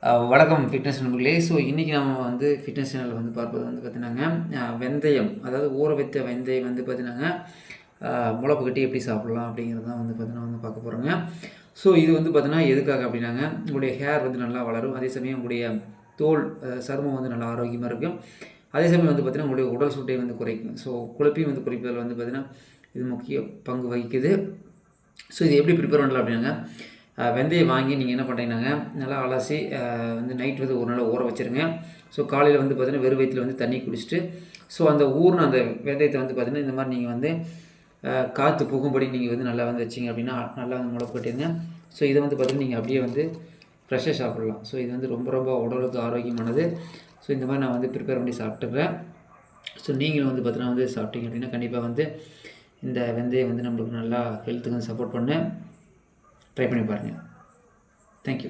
வணக்கம் ஃபிட்னஸ் நண்பர்களே. ஸோ இன்றைக்கி நம்ம வந்து ஃபிட்னஸ் சேனலில் வந்து பார்ப்பது வந்து பார்த்திங்கனாங்க, வெந்தயம், அதாவது ஊற வைத்த வெந்தயம் வந்து பார்த்திங்கனாங்க முளப்பு கட்டி எப்படி சாப்பிட்லாம் அப்படிங்கிறது தான் வந்து பார்த்திங்கன்னா வந்து பார்க்க போகிறோங்க. ஸோ இது வந்து பார்த்திங்கன்னா எதுக்காக அப்படின்னாங்க, உங்களுடைய ஹேர் வந்து நல்லா வளரும், அதே சமயம் உங்களுடைய தோல் சருமம் வந்து நல்லா ஆரோக்கியமாக இருக்கும், அதே சமயம் வந்து பார்த்திங்கன்னா உங்களுடைய உடல் சூட்டை வந்து குறைக்கும். ஸோ கொழுப்பையும் வந்து குறைப்பதில் வந்து பார்த்திங்கன்னா இது முக்கிய பங்கு வகிக்குது. ஸோ இது எப்படி ப்ரிப்பேர் பண்ணலாம் அப்படின்னாங்க, வெந்தயம் வாங்கி நீங்கள் என்ன பண்ணுறீங்கன்னாங்க, நல்லா அலசி வந்து நைட் வந்து ஒரு நாள் ஊற வச்சுருங்க. ஸோ காலையில் வந்து பார்த்திங்கன்னா வெறும் வயிற்றில் வந்து தண்ணி குடிச்சிட்டு, ஸோ அந்த ஊறின அந்த வெந்தயத்தை வந்து பார்த்திங்கன்னா இந்த மாதிரி நீங்கள் வந்து காற்று புகும்படி நீங்கள் வந்து நல்லா வந்து வச்சிங்க அப்படின்னா நல்லா வந்து முளை போட்டுருங்க. ஸோ இதை வந்து பார்த்திங்கன்னா நீங்கள் அப்படியே வந்து ஃப்ரெஷ்ஷாக சாப்பிட்லாம். ஸோ இது வந்து ரொம்ப ரொம்ப உடலுக்கு ஆரோக்கியமானது. ஸோ இந்த மாதிரி நான் வந்து ப்ரிப்பேர் பண்ணி சாப்பிட்டுக்கிறேன். ஸோ நீங்களும் வந்து பார்த்திங்கன்னா வந்து சாப்பிட்டீங்க அப்படின்னா கண்டிப்பாக வந்து இந்த வெந்தயம் வந்து நம்மளுக்கு நல்லா ஹெல்த்துக்கு வந்து சப்போர்ட் பண்ண ட்ரை பண்ணி பாருங்கள். தேங்க்யூ.